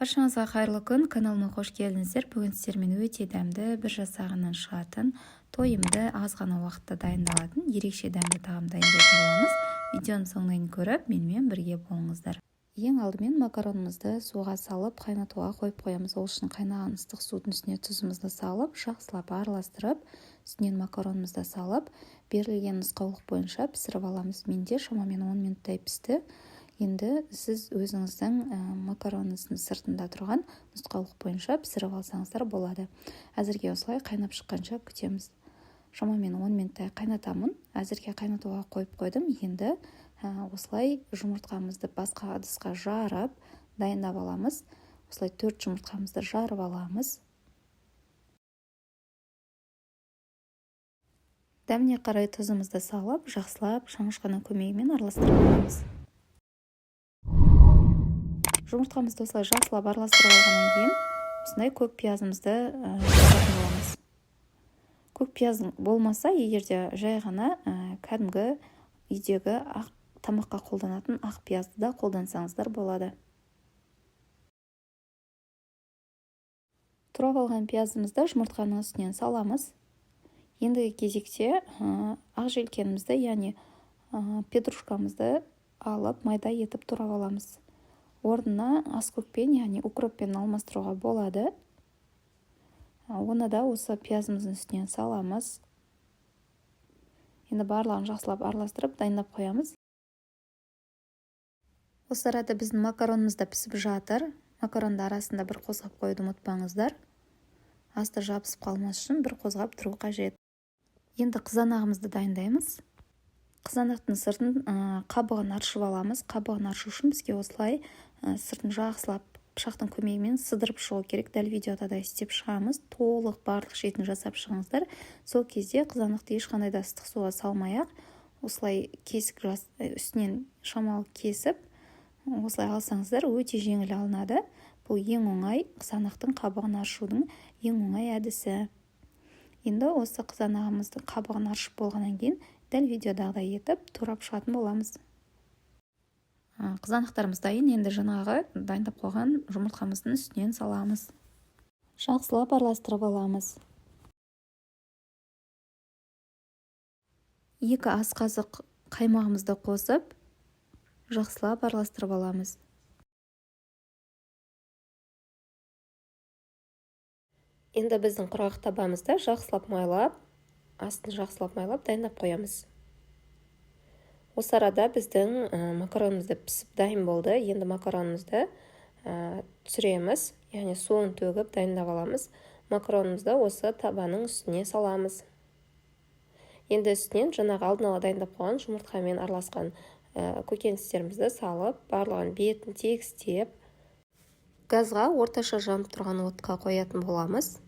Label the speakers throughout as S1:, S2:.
S1: Баршаңызға қайырлы күн, каналыма қош келдіңіздер. Бүгін сіздермен өте дәмді, бір жасағынан шығатын, тойымды аз ғана уақытта дайындалатын, ерекше дәмді тағам дайындайтын боламыз. Видеоның соңына дейін көріп, менімен бірге болыңыздар. Ең алдымен макаронымызды суға салып, қайнатуға қойып қоямыз. Ол үшін қайнаған ыстық судың үстіне тұзымызды салып, жақсылап араластырып, үстінен макаронымызды салып, берілген нұсқаулық бойынша пісіріп аламыз. Менде шамамен 10 минуттай пісті. Енді сіз өзіңіздің макароныңыздың сыртында тұрған нұсқаулық бойынша пісіріп алсаңыздар болады. Әзірге осылай қайнап шыққанша күтеміз. Шамамен 10 минуттай қайнатамын. Әзірге қайнатуға қойып қойдым. Енді осылай жұмыртқамызды басқа ыдысқа жарып дайындап аламыз. Осылай 4 жұмыртқамызды жарып аламыз. Дәміне қарай тұзымызды салып, жақсылап шанышқының көмегімен араластырып аламыз. Жұмыртқамызды осылай жақсылап араластырып алғаннан кейін, осындай көк пиязымызды жасайтын боламыз. Көк пияздың болмаса, егерде жай ғана кәдімгі үйдегі тамаққа қолданатын ақ пиязды да қолдансаңыздар болады. Турап алған пиязымызды жұмыртқаның үстінен саламыз. Ендігі кезекте ақ желкенімізді, яғни петрушкамызды алып майда етіп турап аламыз. Орнына аскөкпен, яғни укроппен алмастыруға болады. Оны да осы пиязымыздың үстінен саламыз. Енді барлығын жақсылап араластырып дайындап қоямыз. Осы арада біздің макаронымыз да пісіп жатыр. Макаронды арасында бір қозғап қоюды ұмытпаңыздар. Асты жабысып қалмас үшін бір қозғап тұру қажет. Енді қызанағымызды дайындаймыз. Қызанақтың сыртын қабығын аршып аламыз. Қабығын аршу үшін бізге осылай сыртын жақсылап пышақтың көмегімен сыдырып шығу керек. Дәл видеода да істеп шығамыз. Толық барлық шетін жасап шығыңыздар. Сол кезде қызанақты ешқандай да ыстық суға салмай-ақ, осылай кесік үстінен шамалы кесіп, осылай алсаңыздар өте жеңіл алынады. Бұл ең оңай қызанақтың қабығын аршудың ең оңай әдісі. Енді осы қызанағымыздың қабығын аршып болғаннан кейін дәл видеодағыдай етіп турап шығатын боламыз. Қызанақтарымыз дайын, енді жаңағы дайындап қойған жұмыртқамыздың үстінен саламыз. Жақсылап араластырып аламыз. 2 ас қасық қаймағымызды қосып, жақсылап араластырып аламыз. Енді біздің құрғақ табамызды жақсылап майлап, астын жақсылап майлап дайындап қоямыз. Осы арада біздің макаронымызды пісіп дайын болды. Енді макаронымызды түсіреміз, яғни суын төгіп дайындап аламыз. Макаронымызды осы табаның үстіне саламыз. Енді үстінен жаңағы алдын ала дайындап қойған жұмыртқамен араласқан көкөністерімізді салып, барлығын бетін тегістеп, газға орташа жанып тұрған отқа қоятын боламыз.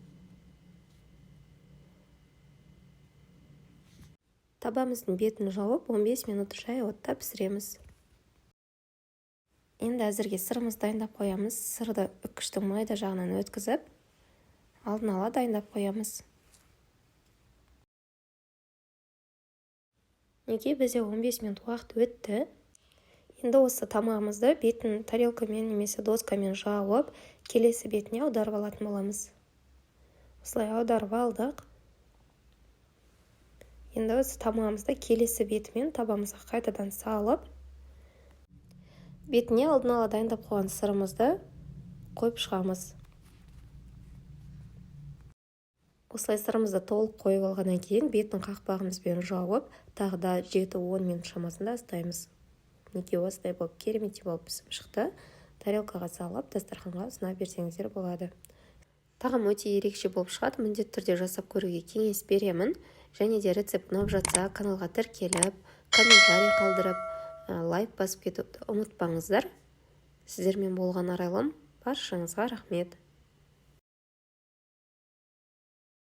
S1: Табамыздың бетін жауып 15 минут жай отта пісіреміз. Енді әзірге сырымызды дайындап қоямыз. Сырды үккіштің майда жағынан өткізіп, алдын ала дайындап қоямыз. Неге бізде 15 минут уақыт өтті. Енді осы тамағымызды бетін тарелкамен немесе доскамен жауып, келесі бетіне аударып алатын боламыз. Осылай аударып алдық. Енді осы тамағымызды келесі бетімен табамызға қайтадан салып, бетіне алдын ала дайындап қойған сырымызды қойып шығамыз. Осылай сырымызды толық қойып алғаннан кейін бетін қақпағымызбен жауып, тағы да 7-10 минут шамасында астаймыз. Неге осылай болып керемет болып пісіп шықты. Тарелкаға салып, дастарханға ұсына берсеңіздер болады. Тағам өте ерекше болып шығады. Міндетті түрде жасап көруге кеңес беремін. Және де рецепт ұнап жатса, каналға тіркеліп, комментарий қалдырып, лайк басып кетуді ұмытпаңыздар. Сіздермен болған арайлым, баршаңызға рахмет.